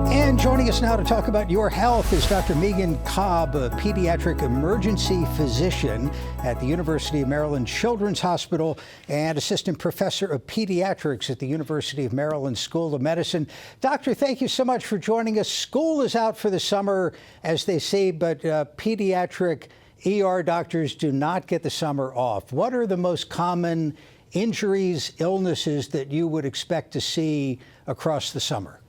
And joining us now to talk about your health is Dr. Megan Cobb, a pediatric emergency physician at the University of Maryland Children's Hospital and assistant professor of pediatrics at the University of Maryland School of Medicine. Doctor, thank you so much for joining us. School is out for the summer, as they say, but pediatric ER doctors do not get the summer off. What are the most common injuries, illnesses that you would expect to see across the summer?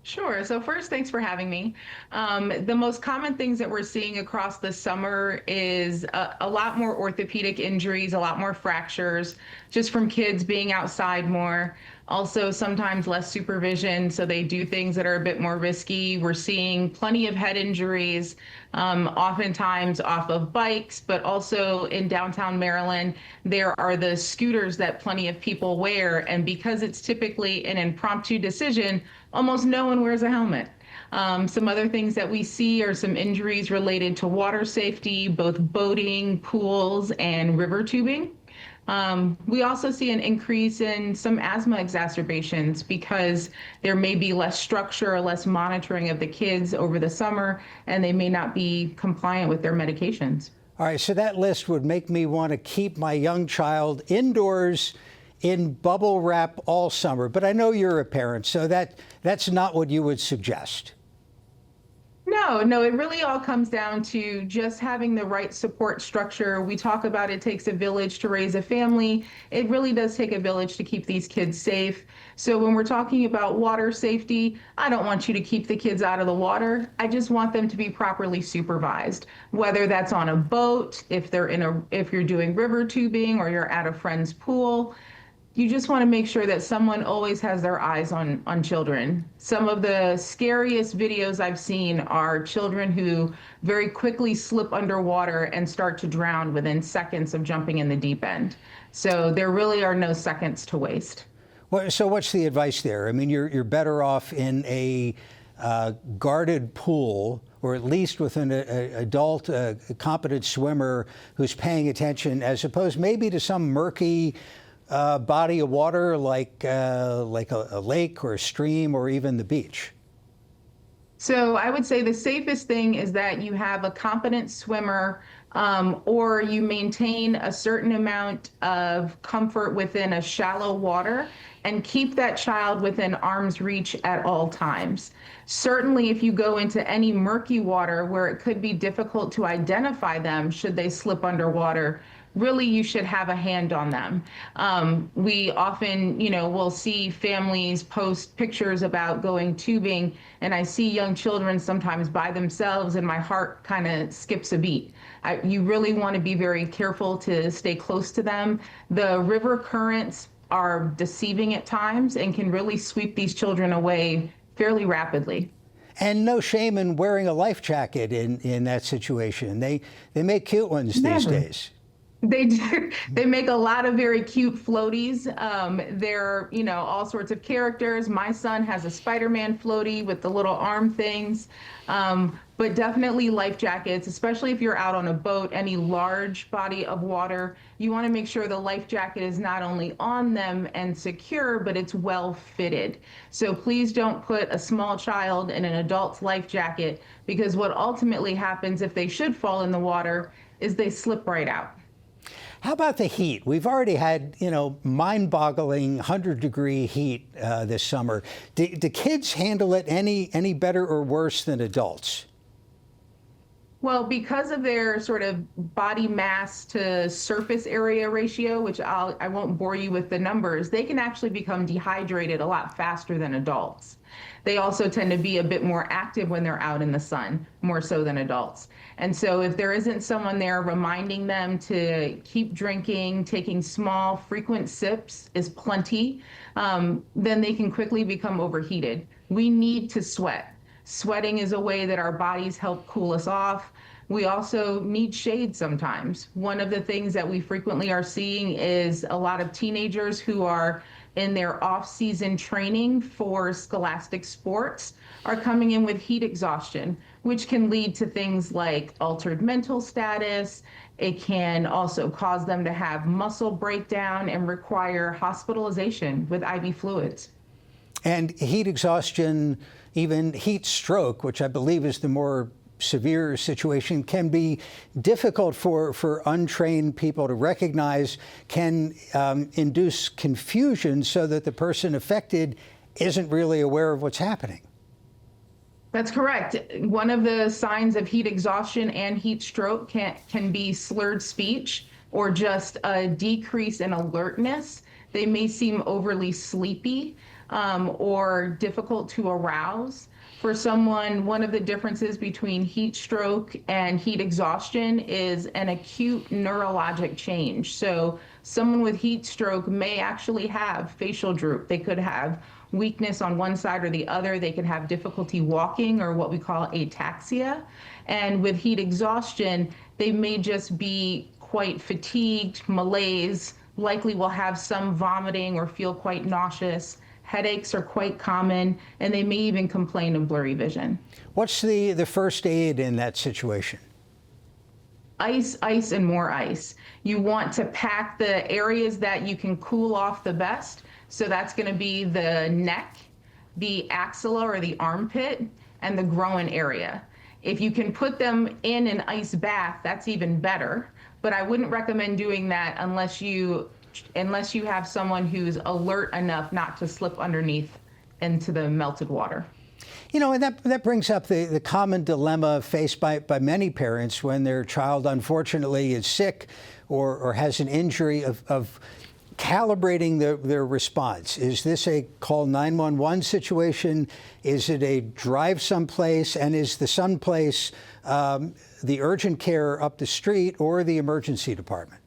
Sure. So first, thanks for having me. The most common things that we're seeing across the summer is a lot more orthopedic injuries, a lot more fractures, just from kids being outside more. Also, sometimes less supervision, so they do things that are a bit more risky. We're seeing plenty of head injuries, oftentimes off of bikes, but also in downtown Maryland, there are the scooters that plenty of people wear. And because it's typically an impromptu decision, almost no one wears a helmet. Some other things that we see are some injuries related to water safety, both boating, pools, and river tubing. We also see an increase in some asthma exacerbations because there may be less structure or less monitoring of the kids over the summer, and they may not be compliant with their medications. All right, so that list would make me want to keep my young child indoors in bubble wrap all summer. But I know you're a parent, so that's not what you would suggest. No, it really all comes down to just having the right support structure. We talk about it takes a village to raise a family. It really does take a village to keep these kids safe. So when we're talking about water safety, I don't want you to keep the kids out of the water. I just want them to be properly supervised, whether that's on a boat, if you're doing river tubing or you're at a friend's pool. You just want to make sure that someone always has their eyes on children. Some of the scariest videos I've seen are children who very quickly slip underwater and start to drown within seconds of jumping in the deep end. So there really are no seconds to waste. Well, so what's the advice there? I mean, you're better off in a guarded pool, or at least with an adult competent swimmer who's paying attention, as opposed maybe to some murky body of water like a lake or a stream or even the beach? So I would say the safest thing is that you have a competent swimmer, or you maintain a certain amount of comfort within a shallow water and keep that child within arm's reach at all times. Certainly, if you go into any murky water where it could be difficult to identify them should they slip underwater, really you should have a hand on them. We often, will see families post pictures about going tubing, and I see young children sometimes by themselves and my heart kind of skips a beat. You really want to be very careful to stay close to them. The river currents are deceiving at times and can really sweep these children away fairly rapidly. And no shame in wearing a life jacket in that situation. They make cute ones these days. They do. They make a lot of very cute floaties. They're, all sorts of characters. My son has a Spider-Man floaty with the little arm things. But definitely life jackets, especially if you're out on a boat, any large body of water, you want to make sure the life jacket is not only on them and secure, but it's well fitted. So please don't put a small child in an adult's life jacket, because what ultimately happens if they should fall in the water is they slip right out. How about the heat? We've already had, mind-boggling 100-degree heat this summer. Do kids handle it any better or worse than adults? Well, because of their sort of body mass to surface area ratio, which I won't bore you with the numbers, they can actually become dehydrated a lot faster than adults. They also tend to be a bit more active when they're out in the sun, more so than adults. And so if there isn't someone there reminding them to keep drinking, taking small, frequent sips is plenty, then they can quickly become overheated. We need to sweat. Sweating is a way that our bodies help cool us off. We also need shade sometimes. One of the things that we frequently are seeing is a lot of teenagers who are in their off-season training for scholastic sports are coming in with heat exhaustion, which can lead to things like altered mental status. It can also cause them to have muscle breakdown and require hospitalization with IV fluids. And heat exhaustion, even heat stroke, which I believe is the more severe situation, can be difficult for untrained people to recognize, can induce confusion so that the person affected isn't really aware of what's happening. That's correct. One of the signs of heat exhaustion and heat stroke can be slurred speech or just a decrease in alertness. They may seem overly sleepy or difficult to arouse. For someone, one of the differences between heat stroke and heat exhaustion is an acute neurologic change. So someone with heat stroke may actually have facial droop. They could have weakness on one side or the other. They could have difficulty walking, or what we call ataxia. And with heat exhaustion, they may just be quite fatigued, malaise, likely will have some vomiting or feel quite nauseous. Headaches are quite common, and they may even complain of blurry vision. What's the first aid in that situation? Ice, ice, and more ice. You want to pack the areas that you can cool off the best. So that's going to be the neck, the axilla or the armpit, and the groin area. If you can put them in an ice bath, that's even better. But I wouldn't recommend doing that unless you have someone who's alert enough not to slip underneath into the melted water. You know, and that brings up the common dilemma faced by many parents when their child unfortunately is sick or has an injury of calibrating their response. Is this a call 911 situation? Is it a drive someplace? And is the someplace the urgent care up the street or the emergency department?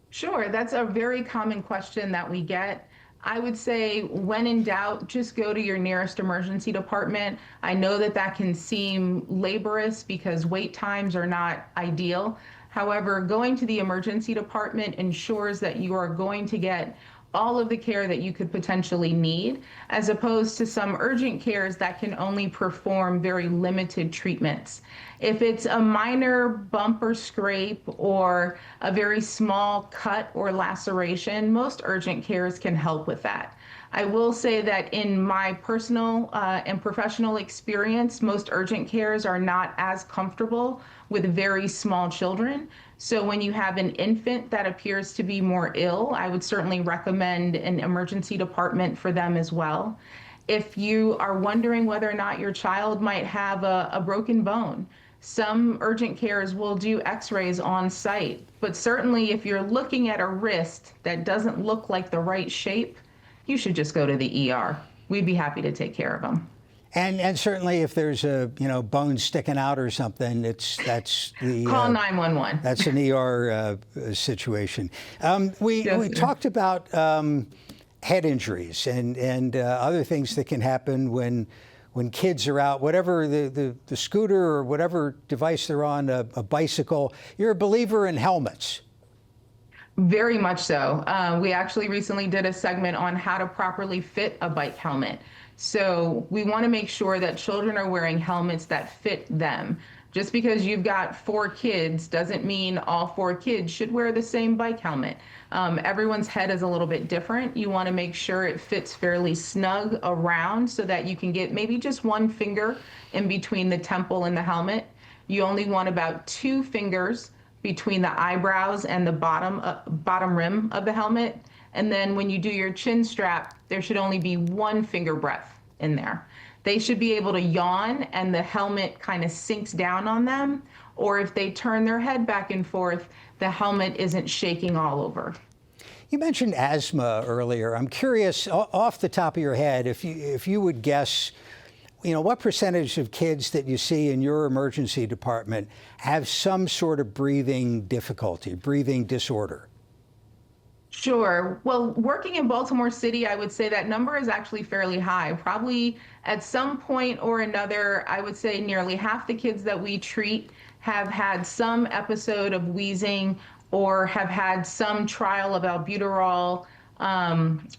Sure, that's a very common question that we get. I would say when in doubt, just go to your nearest emergency department. I know that can seem laborious because wait times are not ideal. However, going to the emergency department ensures that you are going to get all of the care that you could potentially need, as opposed to some urgent cares that can only perform very limited treatments. If it's a minor bump or scrape or a very small cut or laceration, most urgent cares can help with that. I will say that in my personal and professional experience, most urgent cares are not as comfortable with very small children. So when you have an infant that appears to be more ill, I would certainly recommend an emergency department for them as well. If you are wondering whether or not your child might have a broken bone, some urgent cares will do x-rays on site. But certainly if you're looking at a wrist that doesn't look like the right shape, you should just go to the ER. We'd be happy to take care of them. And certainly if there's a bone sticking out or something, that's the call 911. That's an ER situation. We talked about head injuries and other things that can happen when kids are out, whatever the scooter or whatever device they're on, a bicycle. You're a believer in helmets. Very much so. We actually recently did a segment on how to properly fit a bike helmet. So we want to make sure that children are wearing helmets that fit them. Just because you've got 4 kids doesn't mean all 4 kids should wear the same bike helmet. Everyone's head is a little bit different. You want to make sure it fits fairly snug around so that you can get maybe just 1 finger in between the temple and the helmet. You only want about 2 fingers between the eyebrows and the bottom rim of the helmet. And then when you do your chin strap, there should only be 1 finger breadth in there. They should be able to yawn and the helmet kind of sinks down on them. Or if they turn their head back and forth, the helmet isn't shaking all over. You mentioned asthma earlier. I'm curious, off the top of your head, if you would guess, what percentage of kids that you see in your emergency department have some sort of breathing difficulty, breathing disorder? Sure. Well, working in Baltimore City, I would say that number is actually fairly high. Probably at some point or another, I would say nearly half the kids that we treat have had some episode of wheezing or have had some trial of albuterol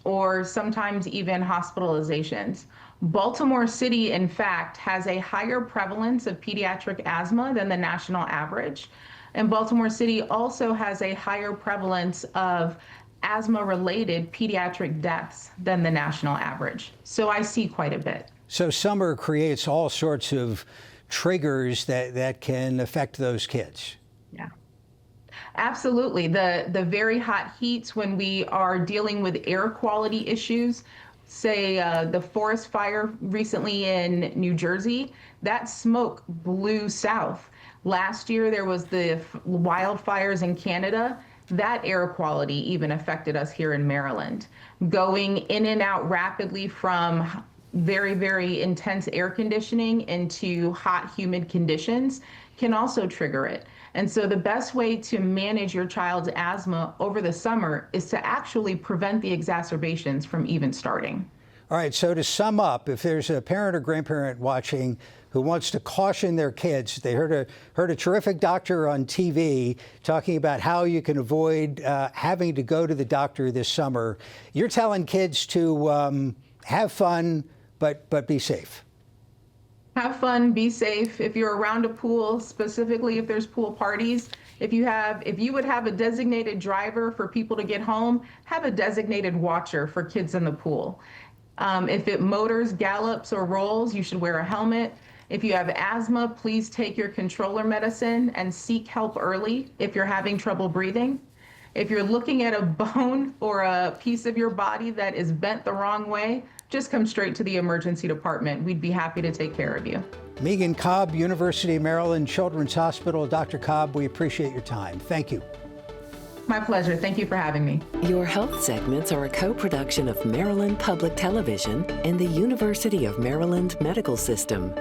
or sometimes even hospitalizations. Baltimore City, in fact, has a higher prevalence of pediatric asthma than the national average. And Baltimore City also has a higher prevalence of asthma-related pediatric deaths than the national average. So I see quite a bit. So summer creates all sorts of triggers that can affect those kids. Yeah. Absolutely. The very hot heats when we are dealing with air quality issues, say the forest fire recently in New Jersey, that smoke blew south. Last year there was the wildfires in Canada. That air quality even affected us here in Maryland. Going in and out rapidly from very, very intense air conditioning into hot, humid conditions can also trigger it. And so the best way to manage your child's asthma over the summer is to actually prevent the exacerbations from even starting. All right, so to sum up, if there's a parent or grandparent watching who wants to caution their kids, they heard a terrific doctor on TV talking about how you can avoid having to go to the doctor this summer. You're telling kids to have fun, but be safe. Have fun, be safe. If you're around a pool, specifically if there's pool parties, if you would have a designated driver for people to get home, have a designated watcher for kids in the pool. If it motors, gallops, or rolls, you should wear a helmet. If you have asthma, please take your controller medicine and seek help early if you're having trouble breathing. If you're looking at a bone or a piece of your body that is bent the wrong way, just come straight to the emergency department. We'd be happy to take care of you. Megan Cobb, University of Maryland Children's Hospital. Dr. Cobb, we appreciate your time. Thank you. My pleasure. Thank you for having me. Your health segments are a co-production of Maryland Public Television and the University of Maryland Medical System.